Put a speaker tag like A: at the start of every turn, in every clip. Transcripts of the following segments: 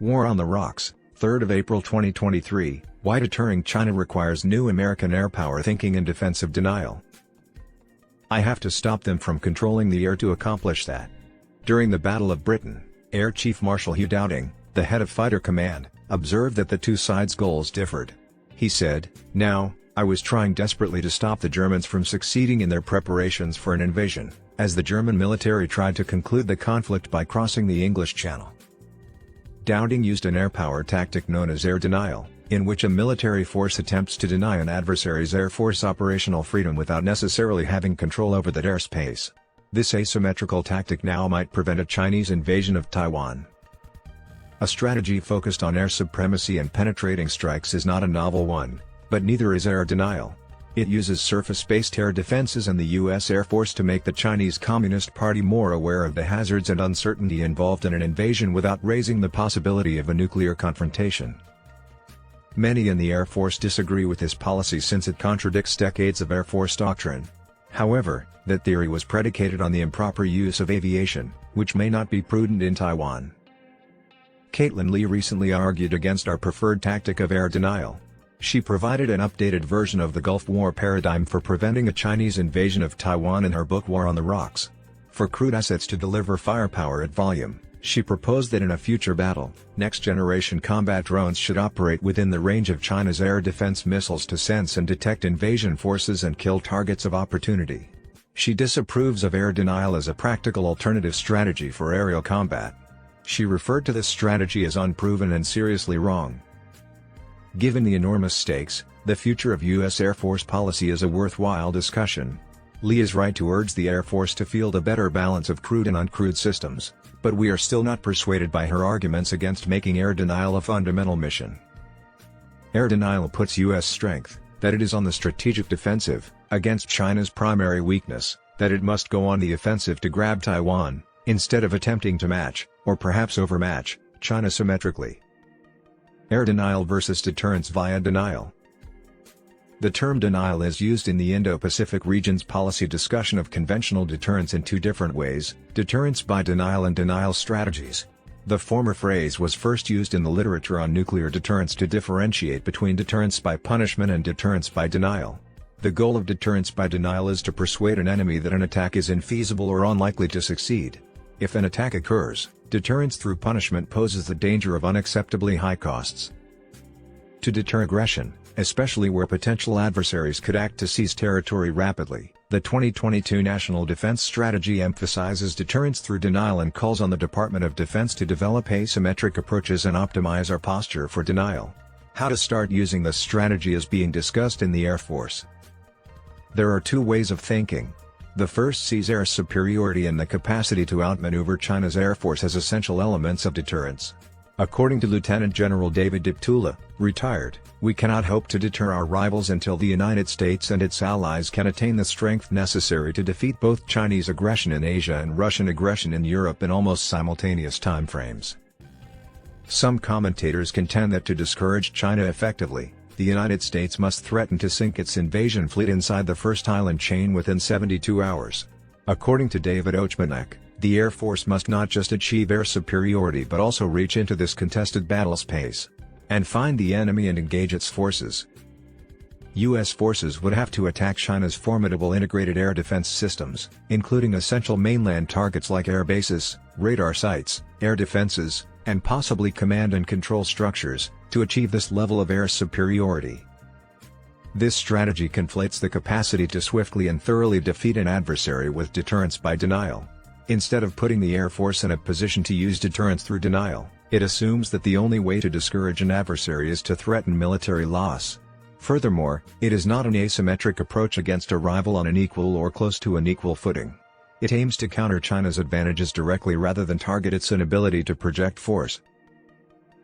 A: War on the Rocks, 3rd of April 2023, Why Deterring China Requires New American Airpower Thinking and Defensive Denial. I have to stop them from controlling the air to accomplish that. During the Battle of Britain, Air Chief Marshal Hugh Dowding, the head of Fighter Command, observed that the two sides' goals differed. He said, "Now, I was trying desperately to stop the Germans from succeeding in their preparations for an invasion, as the German military tried to conclude the conflict by crossing the English Channel." Dowding used an air power tactic known as air denial, in which a military force attempts to deny an adversary's air force operational freedom without necessarily having control over that airspace. This asymmetrical tactic now might prevent a Chinese invasion of Taiwan. A strategy focused on air supremacy and penetrating strikes is not a novel one, but neither is air denial. It uses surface-based air defenses and the U.S. Air Force to make the Chinese Communist Party more aware of the hazards and uncertainty involved in an invasion without raising the possibility of a nuclear confrontation. Many in the Air Force disagree with this policy since it contradicts decades of Air Force doctrine. However, that theory was predicated on the improper use of aviation, which may not be prudent in Taiwan. Caitlin Lee recently argued against our preferred tactic of air denial. She provided an updated version of the Gulf War paradigm for preventing a Chinese invasion of Taiwan in her book War on the Rocks. For crude assets to deliver firepower at volume, she proposed that in a future battle, next-generation combat drones should operate within the range of China's air defense missiles to sense and detect invasion forces and kill targets of opportunity. She disapproves of air denial as a practical alternative strategy for aerial combat. She referred to this strategy as unproven and seriously wrong. Given the enormous stakes, the future of U.S. Air Force policy is a worthwhile discussion. Lee is right to urge the Air Force to field a better balance of crewed and uncrewed systems, but we are still not persuaded by her arguments against making air denial a fundamental mission. Air denial puts U.S. strength, that it is on the strategic defensive, against China's primary weakness, that it must go on the offensive to grab Taiwan, instead of attempting to match, or perhaps overmatch, China symmetrically. Air denial versus deterrence via denial. The term denial is used in the Indo-Pacific region's policy discussion of conventional deterrence in two different ways: deterrence by denial and denial strategies. The former phrase was first used in the literature on nuclear deterrence to differentiate between deterrence by punishment and deterrence by denial. The goal of deterrence by denial is to persuade an enemy that an attack is infeasible or unlikely to succeed. If an attack occurs, deterrence through punishment poses the danger of unacceptably high costs. To deter aggression, especially where potential adversaries could act to seize territory rapidly, the 2022 National Defense Strategy emphasizes deterrence through denial and calls on the Department of Defense to develop asymmetric approaches and optimize our posture for denial. How to start using this strategy is being discussed in the Air Force. There are two ways of thinking. The first sees air superiority and the capacity to outmaneuver China's Air Force as essential elements of deterrence. According to Lieutenant General David Diptula, retired, we cannot hope to deter our rivals until the United States and its allies can attain the strength necessary to defeat both Chinese aggression in Asia and Russian aggression in Europe in almost simultaneous timeframes. Some commentators contend that to discourage China effectively, the United States must threaten to sink its invasion fleet inside the first island chain within 72 hours. According to David Ochmanek, the Air Force must not just achieve air superiority but also reach into this contested battle space and find the enemy and engage its forces. U.S. forces would have to attack China's formidable integrated air defense systems, including essential mainland targets like air bases, radar sites, air defenses, and possibly command and control structures, to achieve this level of air superiority. This strategy conflates the capacity to swiftly and thoroughly defeat an adversary with deterrence by denial. Instead of putting the Air Force in a position to use deterrence through denial, it assumes that the only way to discourage an adversary is to threaten military loss. Furthermore, it is not an asymmetric approach against a rival on an equal or close to an equal footing. It aims to counter China's advantages directly rather than target its inability to project force.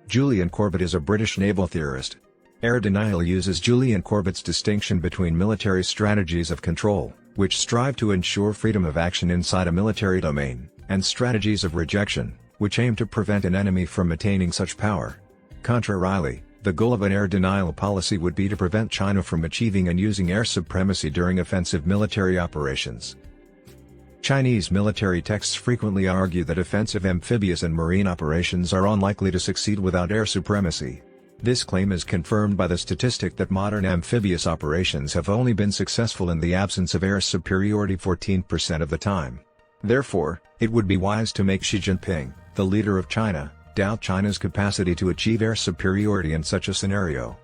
A: Julian Corbett is a British naval theorist. Air denial uses Julian Corbett's distinction between military strategies of control, which strive to ensure freedom of action inside a military domain, and strategies of rejection, which aim to prevent an enemy from attaining such power. Contrarily, the goal of an air denial policy would be to prevent China from achieving and using air supremacy during offensive military operations. Chinese military texts frequently argue that offensive amphibious and marine operations are unlikely to succeed without air supremacy. This claim is confirmed by the statistic that modern amphibious operations have only been successful in the absence of air superiority 14% of the time. Therefore, it would be wise to make Xi Jinping, the leader of China, doubt China's capacity to achieve air superiority in such a scenario.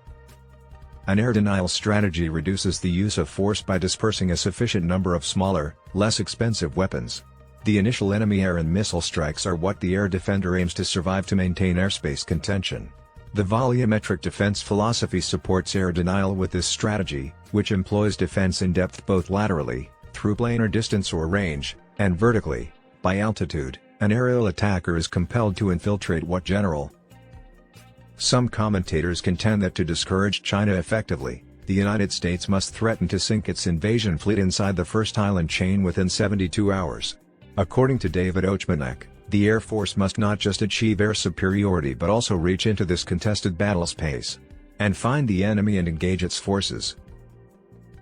A: An air denial strategy reduces the use of force by dispersing a sufficient number of smaller, less expensive weapons. The initial enemy air and missile strikes are what the air defender aims to survive to maintain airspace contention. The volumetric defense philosophy supports air denial with this strategy, which employs defense in depth both laterally, through planar distance or range, and vertically, by altitude. An aerial attacker is compelled to infiltrate what general. Some commentators contend that to discourage China effectively, the United States must threaten to sink its invasion fleet inside the first island chain within 72 hours. According to David Ochmanek, the Air Force must not just achieve air superiority but also reach into this contested battle space and find the enemy and engage its forces.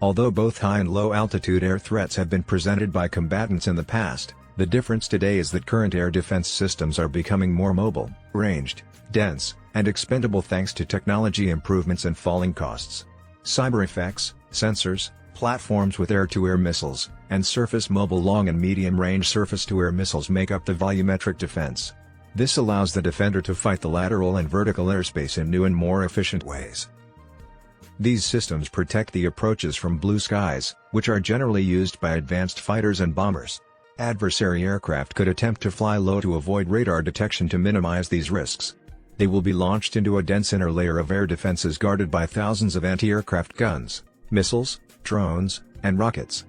A: Although both high and low altitude air threats have been presented by combatants in the past, the difference today is that current air defense systems are becoming more mobile, ranged, dense, and expendable thanks to technology improvements and falling costs. Cyber effects, sensors, platforms with air-to-air missiles, and surface-mobile long and medium-range surface-to-air missiles make up the volumetric defense. This allows the defender to fight the lateral and vertical airspace in new and more efficient ways. These systems protect the approaches from blue skies, which are generally used by advanced fighters and bombers. Adversary aircraft could attempt to fly low to avoid radar detection to minimize these risks. They will be launched into a dense inner layer of air defenses guarded by thousands of anti-aircraft guns, missiles, drones, and rockets.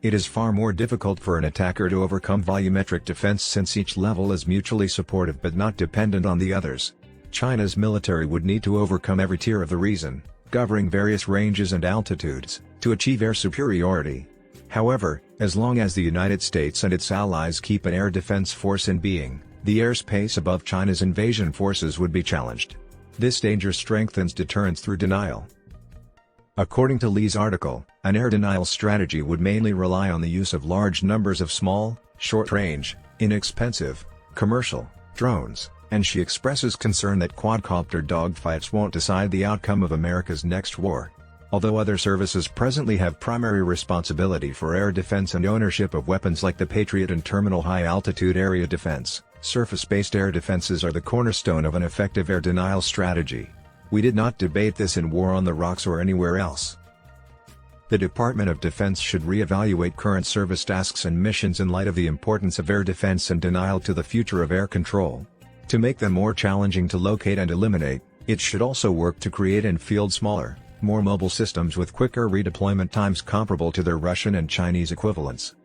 A: It is far more difficult for an attacker to overcome volumetric defense since each level is mutually supportive but not dependent on the others. China's military would need to overcome every tier of the reason, covering various ranges and altitudes, to achieve air superiority. However, as long as the United States and its allies keep an air defense force in being, the airspace above China's invasion forces would be challenged. This danger strengthens deterrence through denial. According to Lee's article, an air denial strategy would mainly rely on the use of large numbers of small, short-range, inexpensive, commercial drones, and she expresses concern that quadcopter dogfights won't decide the outcome of America's next war. Although other services presently have primary responsibility for air defense and ownership of weapons like the Patriot and terminal high-altitude area defense, surface-based air defenses are the cornerstone of an effective air denial strategy. We did not debate this in War on the Rocks or anywhere else. The Department of Defense should re-evaluate current service tasks and missions in light of the importance of air defense and denial to the future of air control. To make them more challenging to locate and eliminate, it should also work to create and field smaller, more mobile systems with quicker redeployment times comparable to their Russian and Chinese equivalents.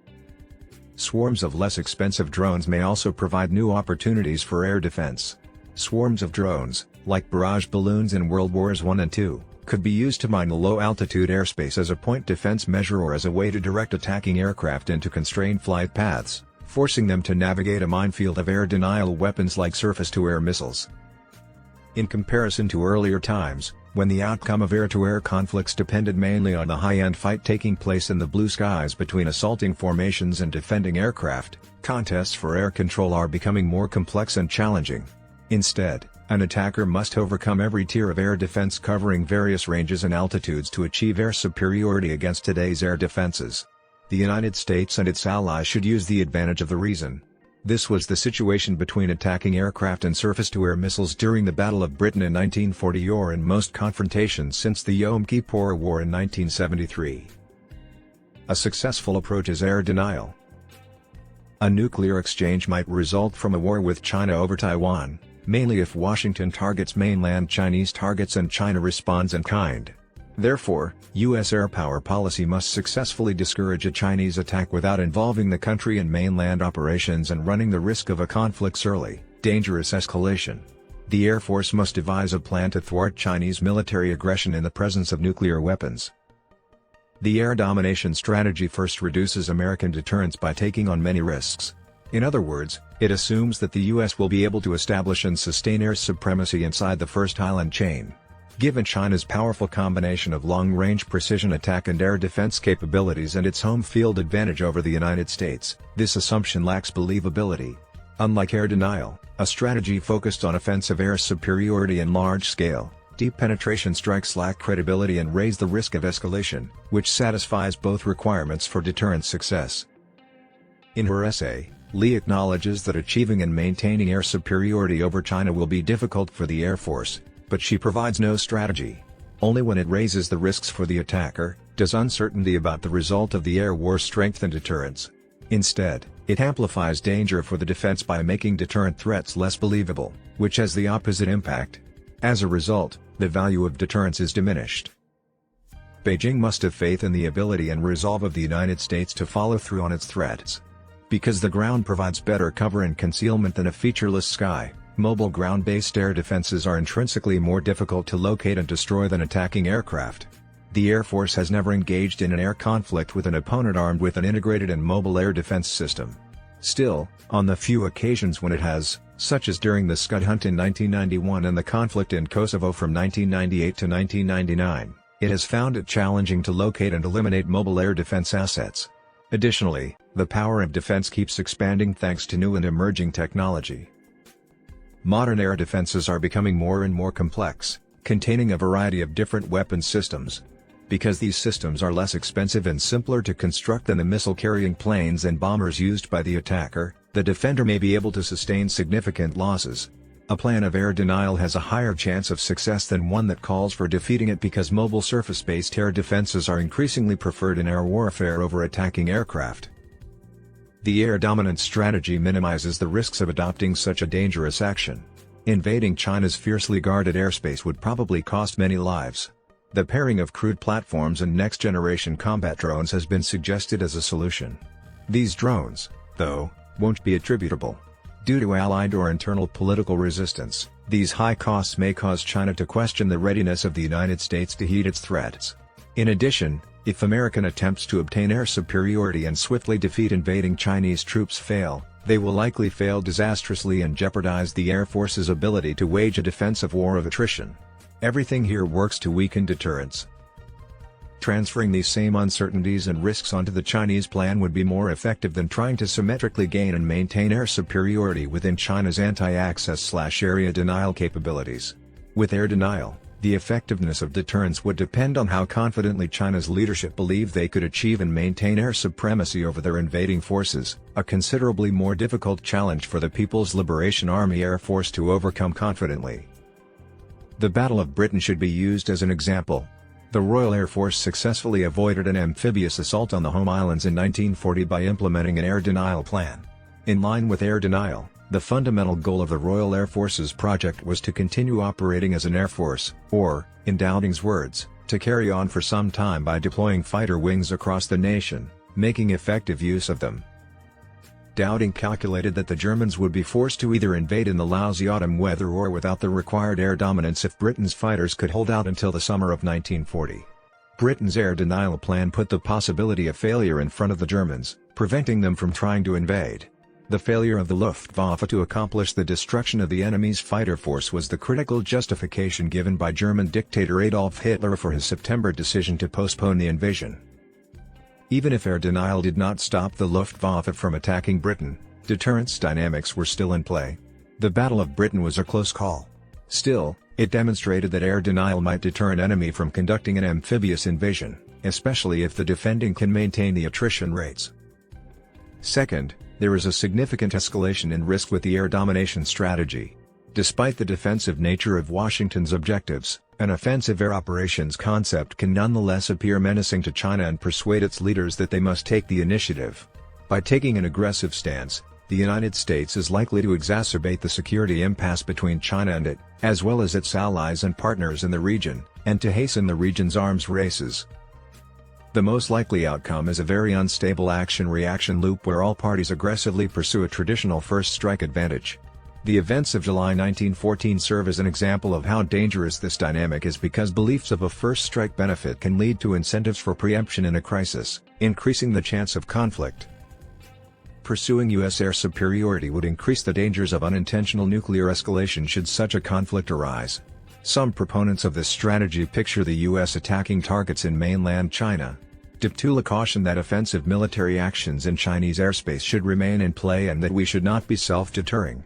A: Swarms of less expensive drones may also provide new opportunities for air defense. Swarms of drones, like barrage balloons in World Wars I and II, could be used to mine the low-altitude airspace as a point defense measure or as a way to direct attacking aircraft into constrained flight paths, forcing them to navigate a minefield of air denial weapons like surface-to-air missiles. In comparison to earlier times, when the outcome of air-to-air conflicts depended mainly on the high-end fight taking place in the blue skies between assaulting formations and defending aircraft, contests for air control are becoming more complex and challenging. Instead, an attacker must overcome every tier of air defense covering various ranges and altitudes to achieve air superiority against today's air defenses. The United States and its allies should use the advantage of the reason. This was the situation between attacking aircraft and surface-to-air missiles during the Battle of Britain in 1940 or in most confrontations since the Yom Kippur War in 1973. A successful approach is air denial. A nuclear exchange might result from a war with China over Taiwan, mainly if Washington targets mainland Chinese targets and China responds in kind. Therefore, U.S. airpower policy must successfully discourage a Chinese attack without involving the country in mainland operations and running the risk of a conflict's early, dangerous escalation. The Air Force must devise a plan to thwart Chinese military aggression in the presence of nuclear weapons. The air domination strategy first reduces American deterrence by taking on many risks. In other words, it assumes that the U.S. will be able to establish and sustain air supremacy inside the first island chain. Given China's powerful combination of long-range precision attack and air defense capabilities and its home field advantage over the United States, this assumption lacks believability. Unlike air denial, a strategy focused on offensive air superiority and large-scale, deep penetration strikes lack credibility and raise the risk of escalation, which satisfies both requirements for deterrent success. In her essay, Lee acknowledges that achieving and maintaining air superiority over China will be difficult for the Air Force, but she provides no strategy. Only when it raises the risks for the attacker, does uncertainty about the result of the air war strengthen deterrence. Instead, it amplifies danger for the defense by making deterrent threats less believable, which has the opposite impact. As a result, the value of deterrence is diminished. Beijing must have faith in the ability and resolve of the United States to follow through on its threats. Because the ground provides better cover and concealment than a featureless sky, mobile ground-based air defenses are intrinsically more difficult to locate and destroy than attacking aircraft. The Air Force has never engaged in an air conflict with an opponent armed with an integrated and mobile air defense system. Still, on the few occasions when it has, such as during the Scud hunt in 1991 and the conflict in Kosovo from 1998 to 1999, it has found it challenging to locate and eliminate mobile air defense assets. Additionally, the power of defense keeps expanding thanks to new and emerging technology. Modern air defenses are becoming more and more complex, containing a variety of different weapon systems. Because these systems are less expensive and simpler to construct than the missile-carrying planes and bombers used by the attacker, the defender may be able to sustain significant losses. A plan of air denial has a higher chance of success than one that calls for defeating it because mobile surface-based air defenses are increasingly preferred in air warfare over attacking aircraft. The air dominance strategy minimizes the risks of adopting such a dangerous action. Invading China's fiercely guarded airspace would probably cost many lives. The pairing of crewed platforms and next-generation combat drones has been suggested as a solution. These drones, though, won't be attributable. Due to allied or internal political resistance, these high costs may cause China to question the readiness of the United States to heed its threats. In addition, if American attempts to obtain air superiority and swiftly defeat invading Chinese troops fail, they will likely fail disastrously and jeopardize the Air Force's ability to wage a defensive war of attrition. Everything here works to weaken deterrence. Transferring these same uncertainties and risks onto the Chinese plan would be more effective than trying to symmetrically gain and maintain air superiority within China's anti-access/area denial capabilities. With air denial, the effectiveness of deterrence would depend on how confidently China's leadership believe they could achieve and maintain air supremacy over their invading forces, a considerably more difficult challenge for the People's Liberation Army Air Force to overcome confidently. The Battle of Britain should be used as an example. The Royal Air Force successfully avoided an amphibious assault on the home islands in 1940 by implementing an air denial plan. In line with air denial, the fundamental goal of the Royal Air Force's project was to continue operating as an air force, or, in Dowding's words, to carry on for some time by deploying fighter wings across the nation, making effective use of them. Dowding calculated that the Germans would be forced to either invade in the lousy autumn weather or without the required air dominance if Britain's fighters could hold out until the summer of 1940. Britain's air denial plan put the possibility of failure in front of the Germans, preventing them from trying to invade. The failure of the Luftwaffe to accomplish the destruction of the enemy's fighter force was the critical justification given by German dictator Adolf Hitler for his September decision to postpone the invasion. Even if air denial did not stop the Luftwaffe from attacking Britain, deterrence dynamics were still in play. The Battle of Britain was a close call. Still, it demonstrated that air denial might deter an enemy from conducting an amphibious invasion, especially if the defending can maintain the attrition rates. Second, there is a significant escalation in risk with the air domination strategy. Despite the defensive nature of Washington's objectives, an offensive air operations concept can nonetheless appear menacing to China and persuade its leaders that they must take the initiative. By taking an aggressive stance, the United States is likely to exacerbate the security impasse between China and it, as well as its allies and partners in the region, and to hasten the region's arms races. The most likely outcome is a very unstable action-reaction loop where all parties aggressively pursue a traditional first strike advantage. The events of July 1914 serve as an example of how dangerous this dynamic is because beliefs of a first strike benefit can lead to incentives for preemption in a crisis, increasing the chance of conflict. Pursuing U.S. air superiority would increase the dangers of unintentional nuclear escalation should such a conflict arise. Some proponents of this strategy picture the U.S. attacking targets in mainland China. Deptula cautioned that offensive military actions in Chinese airspace should remain in play and that we should not be self-deterring.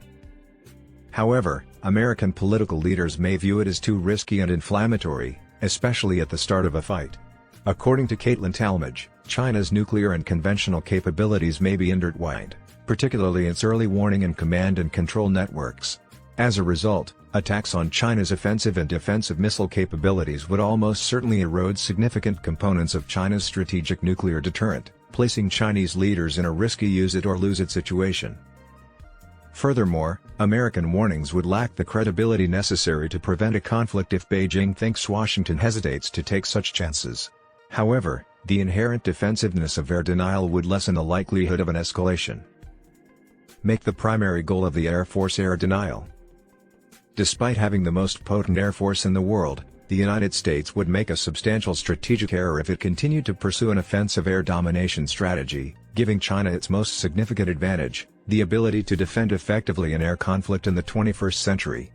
A: However, American political leaders may view it as too risky and inflammatory, especially at the start of a fight. According to Caitlin Talmadge, China's nuclear and conventional capabilities may be intertwined, particularly its early warning and command and control networks. As a result, attacks on China's offensive and defensive missile capabilities would almost certainly erode significant components of China's strategic nuclear deterrent, placing Chinese leaders in a risky use-it-or-lose-it situation. Furthermore, American warnings would lack the credibility necessary to prevent a conflict if Beijing thinks Washington hesitates to take such chances. However, the inherent defensiveness of air denial would lessen the likelihood of an escalation. Make the primary goal of the Air Force air denial. Despite having the most potent air force in the world, the United States would make a substantial strategic error if it continued to pursue an offensive air domination strategy, giving China its most significant advantage, the ability to defend effectively an air conflict in the 21st century.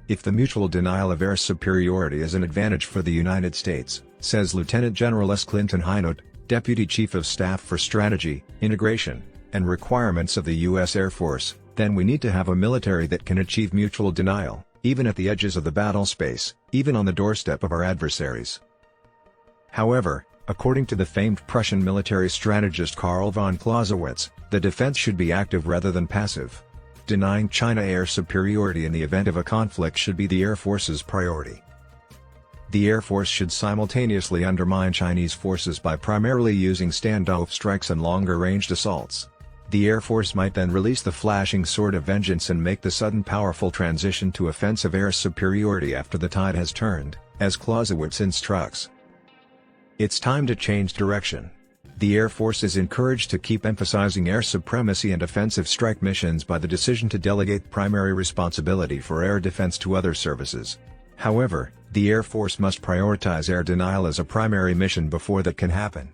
A: If the mutual denial of air superiority is an advantage for the United States, says Lieutenant General S. Clinton Hynot, Deputy Chief of Staff for Strategy, Integration, and Requirements of the U.S. Air Force, then we need to have a military that can achieve mutual denial, even at the edges of the battle space, even on the doorstep of our adversaries. However, according to the famed Prussian military strategist Karl von Clausewitz, the defense should be active rather than passive. Denying China air superiority in the event of a conflict should be the Air Force's priority. The Air Force should simultaneously undermine Chinese forces by primarily using standoff strikes and longer-ranged assaults. The Air Force might then release the flashing sword of vengeance and make the sudden powerful transition to offensive air superiority after the tide has turned, as Clausewitz instructs. It's time to change direction. The Air Force is encouraged to keep emphasizing air supremacy and offensive strike missions by the decision to delegate primary responsibility for air defense to other services. However, the Air Force must prioritize air denial as a primary mission before that can happen.